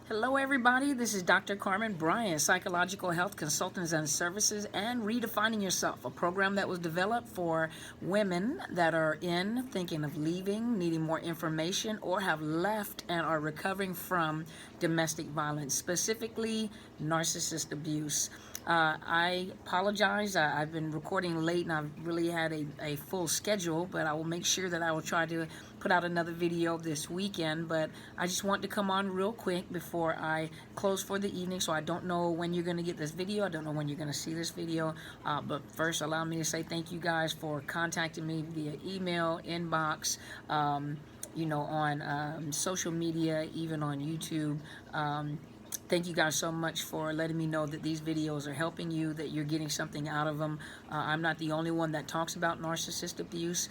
Hello everybody, this is Dr. Carmen Bryant, Psychological Health Consultants and Services and Redefining Yourself, a program that was developed for women that are thinking of leaving, needing more information, or have left and are recovering from domestic violence, specifically narcissist abuse. I apologize. I've been recording late and I've really had a full schedule, but I will make sure that I will try to put out another video this weekend. But I just want to come on real quick before I close for the evening. So I don't know when you're going to get this video. I don't know when you're going to see this video. But first, allow me to say thank you guys for contacting me via email, inbox, on social media, even on YouTube. Thank you guys so much for letting me know that these videos are helping you, that you're getting something out of them. I'm not the only one that talks about narcissist abuse,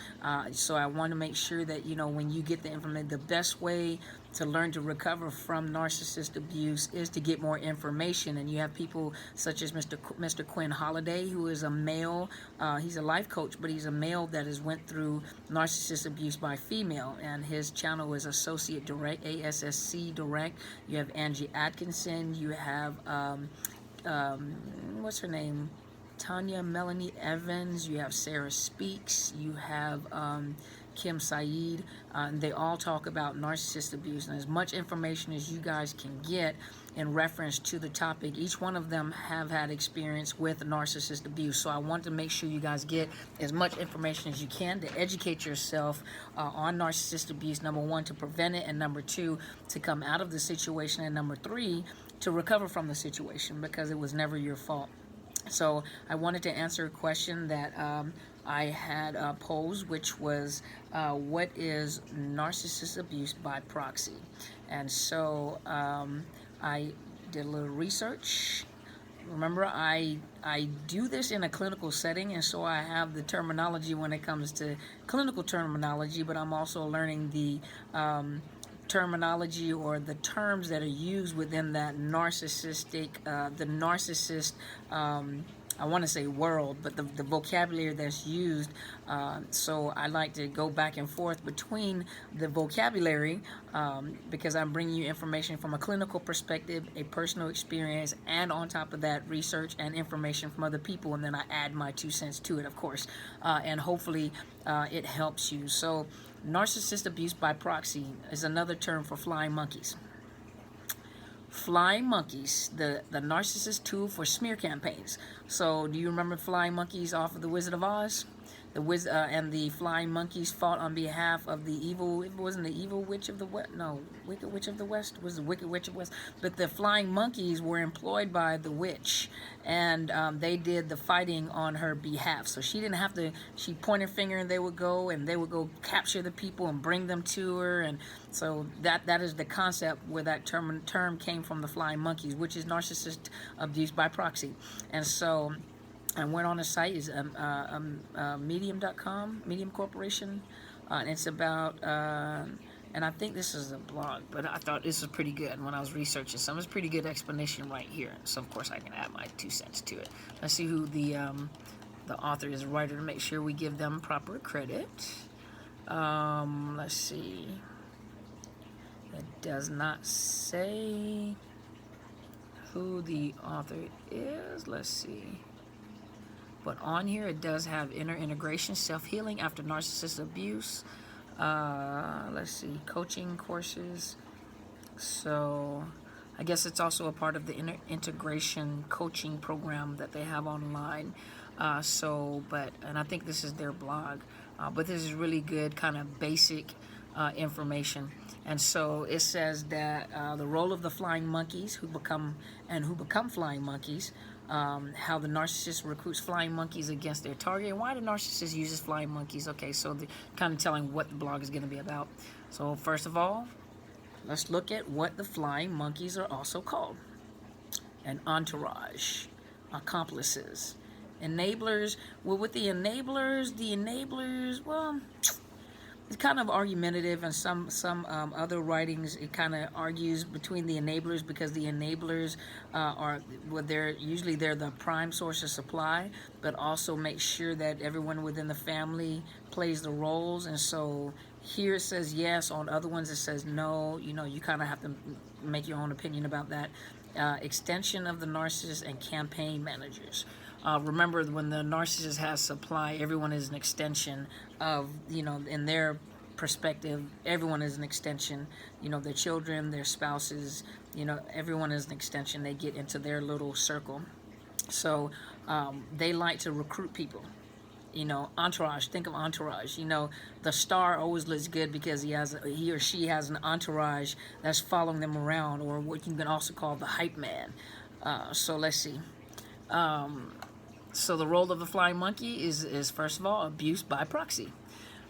so I want to make sure that, when you get the information, the best way to learn to recover from narcissist abuse is to get more information. And you have people such as Mr. Quinn Holiday, who is a male. He's a life coach, but he's a male that has went through narcissist abuse by female, and his channel is Associate Direct, ASSC Direct. You have Angie Atkinson. You have what's her name? Tanya Melanie Evans. You have Sarah Speaks. You have Kim Saeed, and they all talk about narcissist abuse. And as much information as you guys can get in reference to the topic, each one of them have had experience with narcissist abuse. So I want to make sure you guys get as much information as you can to educate yourself on narcissist abuse. Number one, to prevent it, and number two, to come out of the situation, and number three, to recover from the situation, because it was never your fault. So I wanted to answer a question that I had posed, which was, what is narcissist abuse by proxy? And so I did a little research. Remember, I do this in a clinical setting, and so I have the terminology when it comes to clinical terminology, but I'm also learning the terminology or the terms that are used within that narcissistic, the narcissist, I want to say world, but the vocabulary that's used. So I like to go back and forth between the vocabulary because I'm bringing you information from a clinical perspective, a personal experience, and on top of that, research and information from other people, and then I add my 2 cents to it, of course, and hopefully it helps you. So narcissist abuse by proxy is another term for flying monkeys. Flying monkeys, the narcissist tool for smear campaigns. So do you remember flying monkeys off of The Wizard of Oz? And the flying monkeys fought on behalf of the evil, it wasn't the evil witch of the west, no, wicked witch of the west, it was the wicked witch of the west, but the flying monkeys were employed by the witch, and they did the fighting on her behalf. So she didn't have to, she pointed her finger and they would go capture the people and bring them to her. And so that is the concept where that term came from, the flying monkeys, which is narcissist abuse by proxy. And so I went on a site, is medium.com, Medium Corporation, and it's about, and I think this is a blog, but I thought this was pretty good when I was researching some. It's a pretty good explanation right here. So of course I can add my 2 cents to it. Let's see who the author is, writer, to make sure we give them proper credit. Let's see. It does not say who the author is. Let's see. But on here it does have inner integration, self-healing after narcissist abuse. Let's see, coaching courses. So I guess it's also a part of the inner integration coaching program that they have online. And I think this is their blog. But this is really good kind of basic information. And so it says that the role of the flying monkeys who become flying monkeys, how the narcissist recruits flying monkeys against their target, and why the narcissist uses flying monkeys. Okay, so the kind of telling what the blog is going to be about. So first of all, let's look at what the flying monkeys are also called: an entourage, accomplices, enablers. Well, with the enablers, well, it's kind of argumentative, and some other writings, it kind of argues between the enablers, because the enablers they're usually the prime source of supply, but also make sure that everyone within the family plays the roles. And so Here it says yes. On other ones it says no. You know, you kind of have to make your own opinion about that. Extension of the narcissist and campaign managers. Remember, when the narcissist has supply, everyone is an extension of, you know, in their perspective, everyone is an extension. You know, their children, their spouses, you know, everyone is an extension. They get into their little circle. So they like to recruit people. You know, entourage. Think of entourage. You know, the star always looks good because he or she has an entourage that's following them around, or what you can also call the hype man. So let's see. So the role of the flying monkey is first of all, abuse by proxy.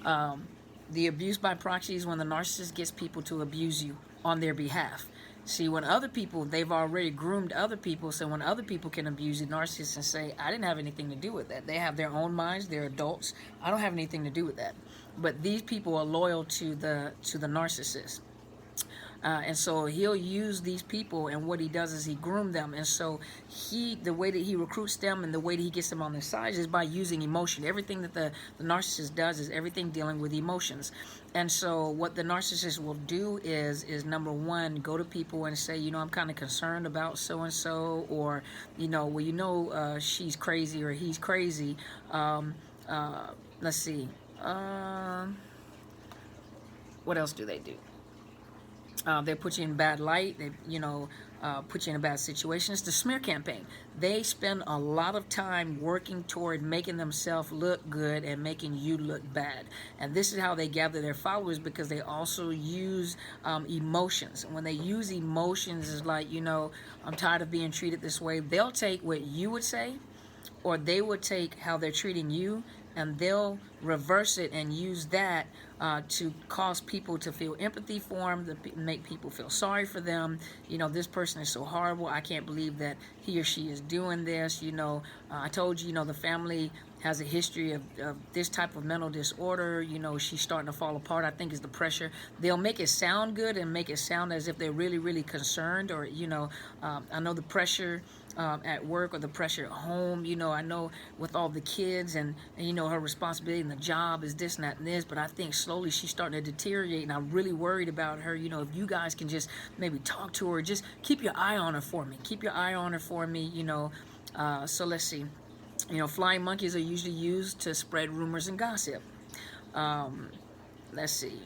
The abuse by proxy is when the narcissist gets people to abuse you on their behalf. See, when other people, they've already groomed other people, so when other people can abuse the narcissist and say, I didn't have anything to do with that. They have their own minds, they're adults. I don't have anything to do with that. But these people are loyal to the narcissist. And so he'll use these people, and what he does is he grooms them. And so the way that he recruits them and the way that he gets them on his side is by using emotion. Everything that the narcissist does is everything dealing with emotions. And so what the narcissist will do is number one, go to people and say, you know, I'm kind of concerned about so-and-so, or, you know, well, you know, she's crazy or he's crazy. Let's see. What else do they do? They put you in bad light. They, you know, put you in a bad situation. It's the smear campaign. They spend a lot of time working toward making themselves look good and making you look bad. And this is how they gather their followers, because they also use emotions. And when they use emotions, it's like, you know, I'm tired of being treated this way. They'll take what you would say, or they would take how they're treating you, and they'll reverse it and use that to cause people to feel empathy for them, to make people feel sorry for them. You know, this person is so horrible. I can't believe that he or she is doing this. You know, I told you, you know, the family has a history of this type of mental disorder. You know, she's starting to fall apart. I think it's the pressure. They'll make it sound good and make it sound as if they're really, really concerned. Or, you know, I know the pressure at work, or the pressure at home. You know, I know with all the kids and you know, her responsibility and the job is this and that and this, but I think slowly she's starting to deteriorate, and I'm really worried about her. You know, if you guys can just maybe talk to her, just keep your eye on her for me. Keep your eye on her for me, you know. So let's see. You know, flying monkeys are usually used to spread rumors and gossip. Let's see.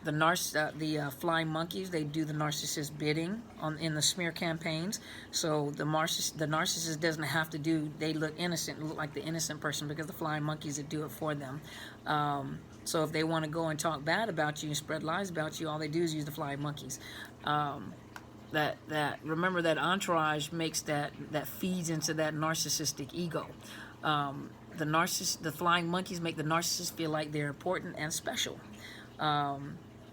The flying monkeys, they do the narcissist bidding in the smear campaigns. So the narcissist doesn't have to do, they look innocent, look like the innocent person, because the flying monkeys that do it for them. So if they want to go and talk bad about you and spread lies about you, all they do is use the flying monkeys. Remember that entourage makes that feeds into that narcissistic ego. The flying monkeys make the narcissist feel like they're important and special.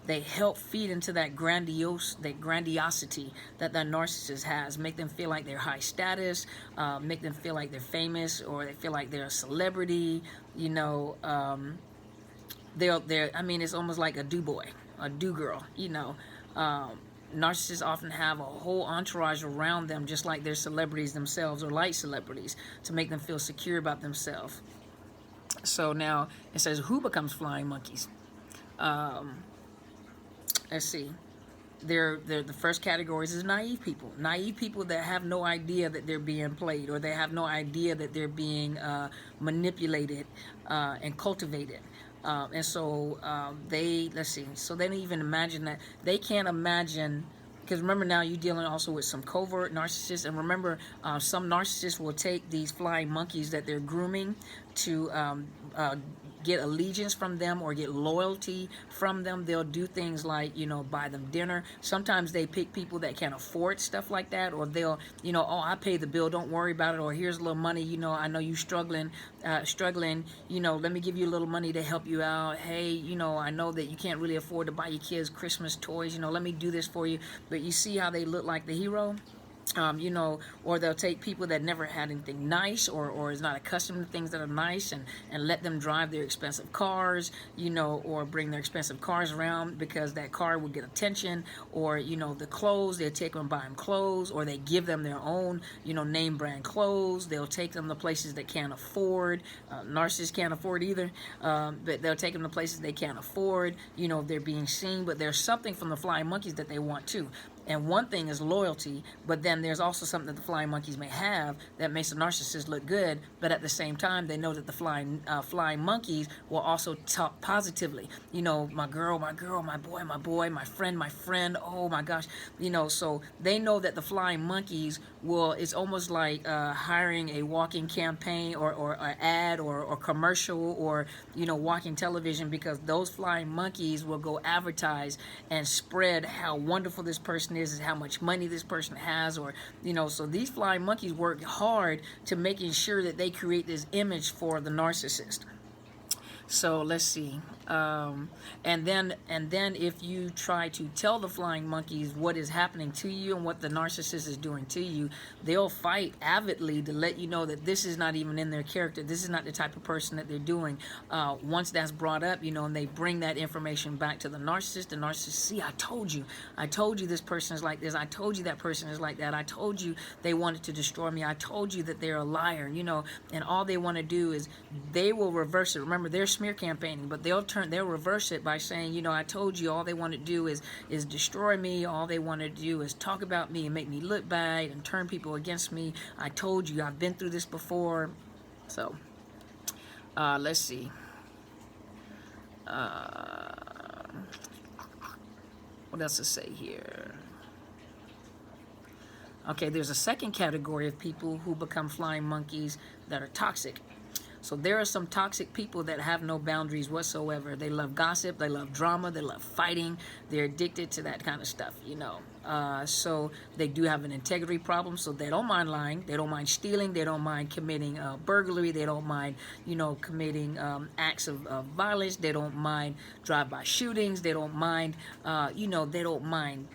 They help feed into that grandiosity that the narcissist has, make them feel like they're high status, make them feel like they're famous, or they feel like they're a celebrity. You know, I mean, it's almost like a do-boy, a do-girl, you know. Narcissists often have a whole entourage around them, just like they're celebrities themselves, or like celebrities, to make them feel secure about themselves. So now it says, who becomes flying monkeys? Let's see. The first categories is naive people. Naive people that have no idea that they're being played, or they have no idea that they're being manipulated and cultivated. And so let's see. So they don't even imagine that. They can't imagine, because remember, now you're dealing also with some covert narcissists. And remember, some narcissists will take these flying monkeys that they're grooming to get allegiance from them or get loyalty from them. They'll do things like, you know, buy them dinner. Sometimes they pick people that can't afford stuff like that, or they'll, you know, oh, I pay the bill, don't worry about it, or here's a little money, you know, I know you struggling, you know, let me give you a little money to help you out. Hey, you know, I know that you can't really afford to buy your kids Christmas toys, you know, let me do this for you. But you see how they look like the hero? You know, or they'll take people that never had anything nice, or is not accustomed to things that are nice, and let them drive their expensive cars, you know, or bring their expensive cars around because that car will get attention. Or, you know, the clothes, they'll take them and buy them clothes, or they give them their own, you know, name brand clothes. They'll take them to places they can't afford. Narcissists can't afford either, but they'll take them to places they can't afford. You know, they're being seen, but there's something from the flying monkeys that they want too. And one thing is loyalty, but then there's also something that the flying monkeys may have that makes the narcissist look good, but at the same time, they know that the flying monkeys will also talk positively. You know, my girl, my boy, my friend, oh my gosh. You know, so they know that the flying monkeys will, it's almost like hiring a walking campaign, or an ad, or commercial, or, you know, walking television, because those flying monkeys will go advertise and spread how wonderful this person is how much money this person has, or, you know, so these flying monkeys work hard to making sure that they create this image for the narcissist. So let's see. And then if you try to tell the flying monkeys what is happening to you and what the narcissist is doing to you, they'll fight avidly to let you know that this is not even in their character. This is not the type of person that they're doing. Once that's brought up, you know, and they bring that information back to the narcissist, see, I told you this person is like this. I told you that person is like that. I told you they wanted to destroy me. I told you that they're a liar, you know, and all they want to do is they will reverse it. Remember, they're smear campaigning, but they'll reverse it by saying, you know, I told you, all they want to do is destroy me. All they want to do is talk about me and make me look bad and turn people against me. I told you, I've been through this before. So let's see. What else to say here? Okay, there's a second category of people who become flying monkeys that are toxic. So there are some toxic people that have no boundaries whatsoever. They love gossip, they love drama, they love fighting. They're addicted to that kind of stuff, you know. So they do have an integrity problem, so they don't mind lying, they don't mind stealing, they don't mind committing burglary, they don't mind, you know, committing acts of violence, they don't mind drive-by shootings, they don't mind, you know, they don't mind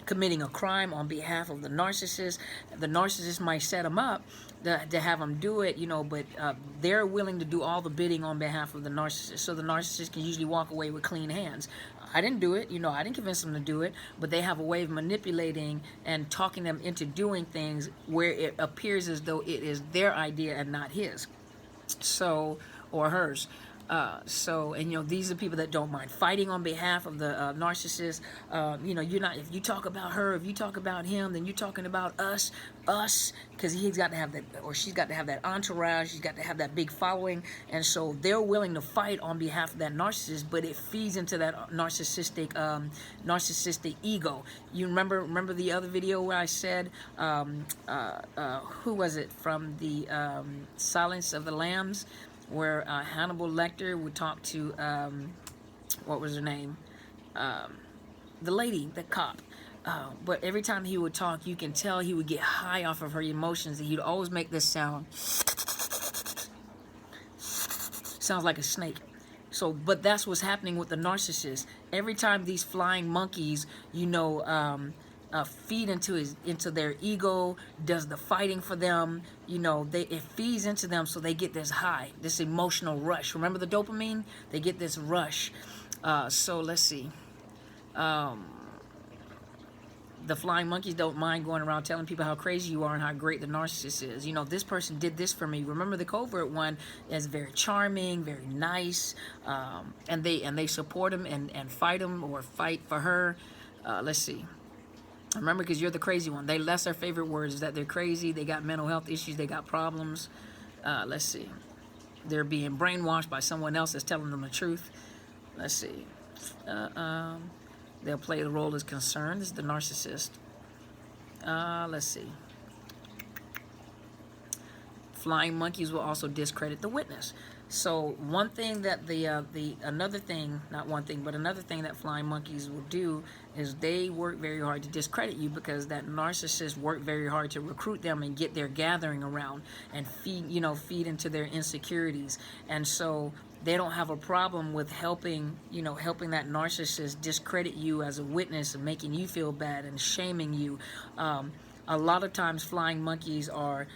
committing a crime on behalf of the narcissist. The narcissist might set them up to have them do it, you know, but they're willing to do all the bidding on behalf of the narcissist, so the narcissist can usually walk away with clean hands. I didn't do it, you know, I didn't convince them to do it, but they have a way of manipulating and talking them into doing things where it appears as though it is their idea and not his, so, or hers. And you know, these are people that don't mind fighting on behalf of the narcissist. You know, you're not, if you talk about her, if you talk about him, then you're talking about us, because he's got to have that, or she's got to have that entourage, she's got to have that big following, and so they're willing to fight on behalf of that narcissist, but it feeds into that narcissistic ego. You remember the other video where I said, who was it, from the Silence of the Lambs, where Hannibal Lecter would talk to, what was her name? The lady, the cop. But every time he would talk, you can tell he would get high off of her emotions. And he'd always make this sound. Sounds like a snake. So, but that's what's happening with the narcissist. Every time these flying monkeys, you know, feed into their ego, does the fighting for them, you know, it feeds into them, so they get this high, this emotional rush. Remember the dopamine? They get this rush. So let's see. The flying monkeys don't mind going around telling people how crazy you are and how great the narcissist is. You know, this person did this for me. Remember, the covert one is very charming, very nice, and they support him and fight him or fight for her. Let's see. Remember, because you're the crazy one. That's their favorite words, is that they're crazy, they got mental health issues, they got problems. Let's see. They're being brainwashed by someone else that's telling them the truth. Let's see. They'll play the role as concerned. This is the narcissist. Let's see. Flying monkeys will also discredit the witness. So one thing that another thing that flying monkeys will do is they work very hard to discredit you, because that narcissist worked very hard to recruit them and get their gathering around and feed into their insecurities. And so they don't have a problem with helping that narcissist discredit you as a witness and making you feel bad and shaming you. A lot of times flying monkeys are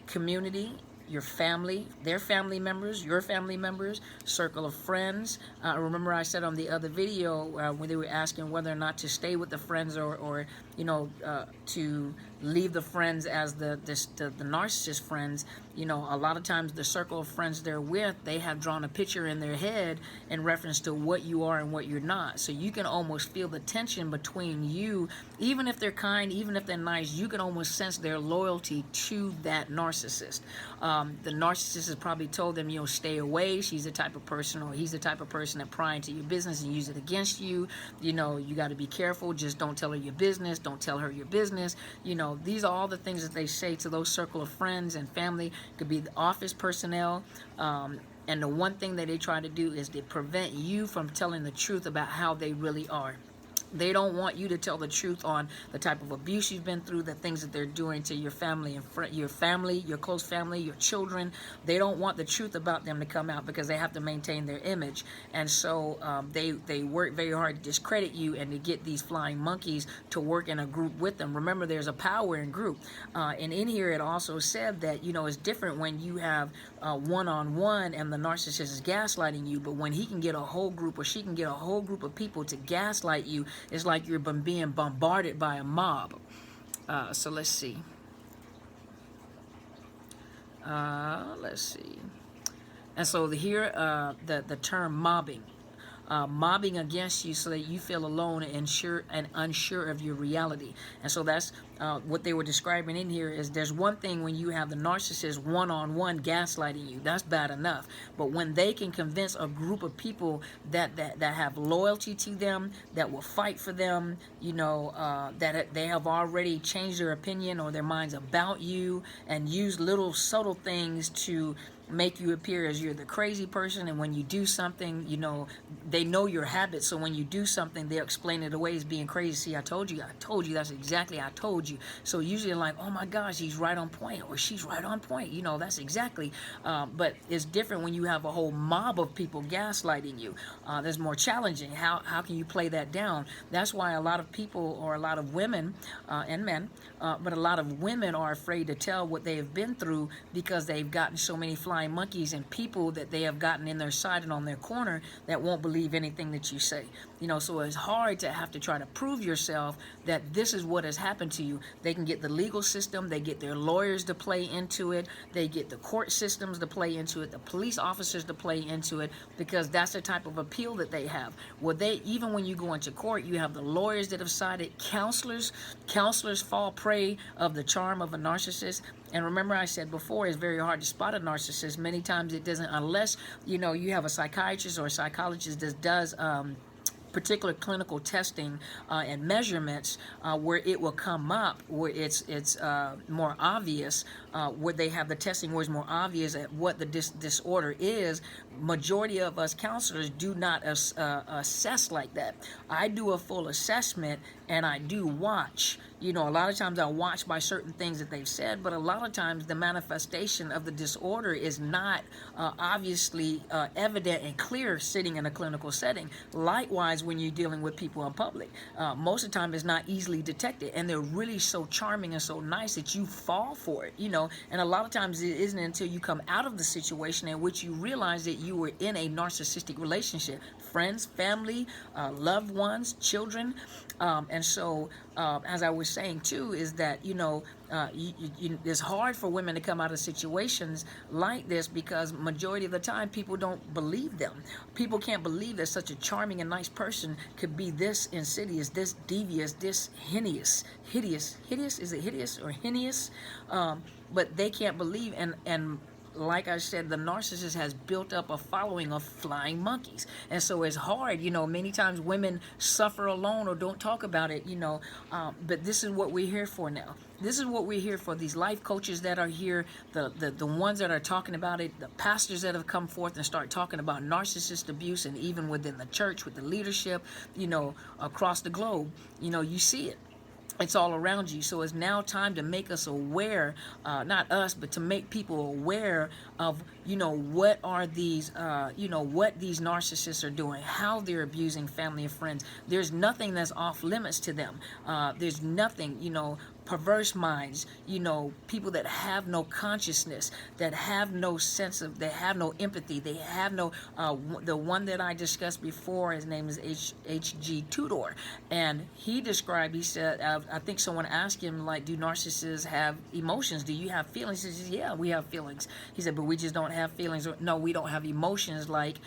community, your family, their family members, your family members, circle of friends. Remember I said on the other video when they were asking whether or not to stay with the friends or to leave the friends as the narcissist friends. A lot of times the circle of friends they're with, they have drawn a picture in their head in reference to what you are and what you're not. So you can almost feel the tension between you, even if they're kind, even if they're nice, you can almost sense their loyalty to that narcissist. The narcissist has probably told them, stay away. She's the type of person, or he's the type of person that pry into your business and use it against you. You got to be careful. Just don't tell her your business. Don't tell her your business. These are all the things that they say to those circle of friends and family. It could be the office personnel. And the one thing that they try to do is to prevent you from telling the truth about how they really are. They don't want you to tell the truth on the type of abuse you've been through, the things that they're doing to your family and your close family, your children. They don't want the truth about them to come out because they have to maintain their image. And so they work very hard to discredit you and to get these flying monkeys to work in a group with them. Remember, there's a power in group. And in here it also said that, it's different when you have one-on-one and the narcissist is gaslighting you, but when he can get a whole group or she can get a whole group of people to gaslight you, it's like you're being bombarded by a mob. So let's see. Let's see. And so here, the term mobbing. Mobbing against you so that you feel alone and unsure of your reality. And so that's what they were describing in here is there's one thing when you have the narcissist one-on-one gaslighting you. That's bad enough. But when they can convince a group of people that have loyalty to them, that will fight for them, that they have already changed their opinion or their minds about you and use little subtle things to make you appear as you're the crazy person, and when you do something, they know your habits, so when you do something, they'll explain it away as being crazy. See, I told you, that's exactly, I told you. So usually like, oh my gosh, he's right on point, or she's right on point, that's exactly, but it's different when you have a whole mob of people gaslighting you. There's more challenging. How can you play that down? That's why a lot of people, or a lot of women and men, but a lot of women are afraid to tell what they have been through because they've gotten so many flying monkeys and people that they have gotten in their side and on their corner that won't believe anything that you say. So it's hard to have to try to prove yourself that this is what has happened to you. They can get the legal system, they get their lawyers to play into it, they get the court systems to play into it, the police officers to play into it, because that's the type of appeal that they have. Well, even when you go into court, you have the lawyers that have sided, counselors fall prey of the charm of a narcissist. And remember I said before, it's very hard to spot a narcissist. Many times it doesn't, unless, you have a psychiatrist or a psychologist that does particular clinical testing and measurements where it will come up, where it's more obvious, where they have the testing where it's more obvious at what the disorder is. Majority of us counselors do not assess like that. I do a full assessment and I do watch. A lot of times I watch by certain things that they've said, but a lot of times the manifestation of the disorder is not obviously evident and clear sitting in a clinical setting. Likewise, when you're dealing with people in public, most of the time it's not easily detected, and they're really so charming and so nice that you fall for it, and a lot of times it isn't until you come out of the situation in which you realize that you were in a narcissistic relationship, friends, family, loved ones, children, and so as I was saying too, is that it's hard for women to come out of situations like this because majority of the time people don't believe them. People can't believe that such a charming and nice person could be this insidious, this devious, this hideous. Is it hideous or heinous? But they can't believe, and like I said, the narcissist has built up a following of flying monkeys. And so it's hard, many times women suffer alone or don't talk about it, but this is what we're here for now. This is what we're here for. These life coaches that are here, the ones that are talking about it, the pastors that have come forth and start talking about narcissist abuse, and even within the church with the leadership, across the globe, you see it. It's all around you. So it's now time to make us aware, not us, but to make people aware of, what are these, what these narcissists are doing, how they're abusing family and friends. There's nothing that's off limits to them. There's nothing, perverse minds, you know, people that have no consciousness, that have no sense of, they have no empathy, they have no, the one that I discussed before, his name is H.G. Tudor, and he described, he said, I think someone asked him, like, do narcissists have emotions? Do you have feelings? He says, yeah, we have feelings. He said, but we just don't have feelings. No, we don't have emotions like,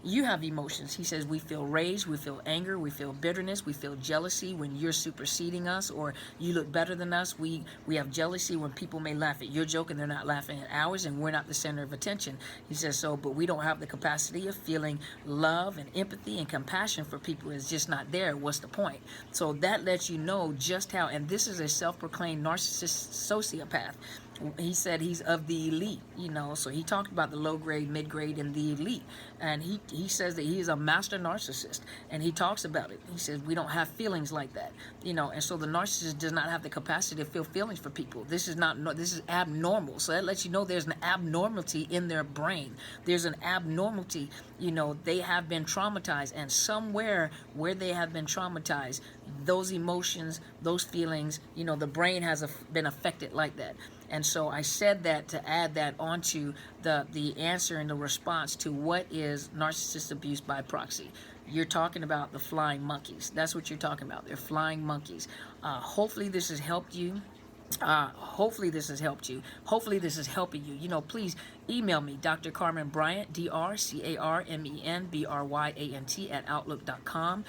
you have emotions. He says we feel rage, we feel anger, we feel bitterness, we feel jealousy when you're superseding us or you look better than us. We have jealousy when people may laugh at your joke and they're not laughing at ours and we're not the center of attention. He says so, but we don't have the capacity of feeling love and empathy and compassion for people. It's just not there. What's the point? So that lets you know just how, and this is a self-proclaimed narcissist sociopath. He said he's of the elite, you know, so he talked about the low grade, mid grade, and the elite, and he says that he is a master narcissist, and he talks about it. He says we don't have feelings like that, you know, and so the narcissist does not have the capacity to feel feelings for people. This is not, this is abnormal. So that lets you know there's an abnormality in their brain. There's an abnormality, you know, they have been traumatized, and somewhere where they have been traumatized, those emotions, those feelings, you know, the brain has been affected like that. And so I said that to add that onto the answer and the response to what is narcissist abuse by proxy. You're talking about the flying monkeys. That's what you're talking about. They're flying monkeys. Hopefully this has helped you. Hopefully this has helped you. Hopefully this is helping you. You know, please email me, Dr. Carmen Bryant, DrCarmenBryant @outlook.com.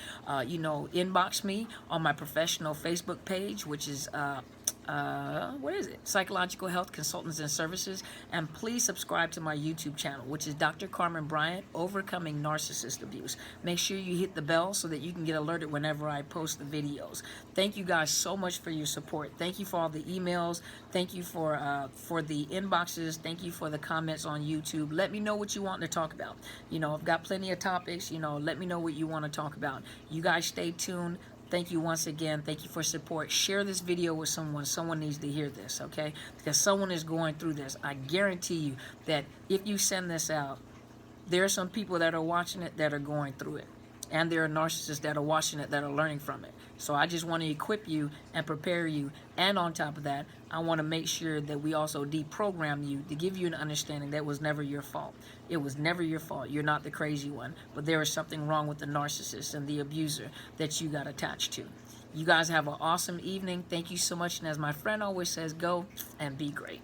You know, inbox me on my professional Facebook page, which is what is it? Psychological Health Consultants and Services. And please subscribe to my YouTube channel, which is Dr. Carmen Bryant, Overcoming Narcissist Abuse. Make sure you hit the bell so that you can get alerted whenever I post the videos. Thank you guys so much for your support. Thank you for all the emails. Thank you for the inboxes. Thank you for the comments on YouTube. Let me know what you want to talk about. You know, I've got plenty of topics. You know, let me know what you want to talk about. You guys stay tuned. Thank you once again. Thank you for support. Share this video with someone. Someone needs to hear this, okay? Because someone is going through this. I guarantee you that if you send this out, there are some people that are watching it that are going through it. And there are narcissists that are watching it that are learning from it. So I just want to equip you and prepare you. And on top of that, I want to make sure that we also deprogram you to give you an understanding that was never your fault. It was never your fault. You're not the crazy one. But there is something wrong with the narcissist and the abuser that you got attached to. You guys have an awesome evening. Thank you so much. And as my friend always says, go and be great.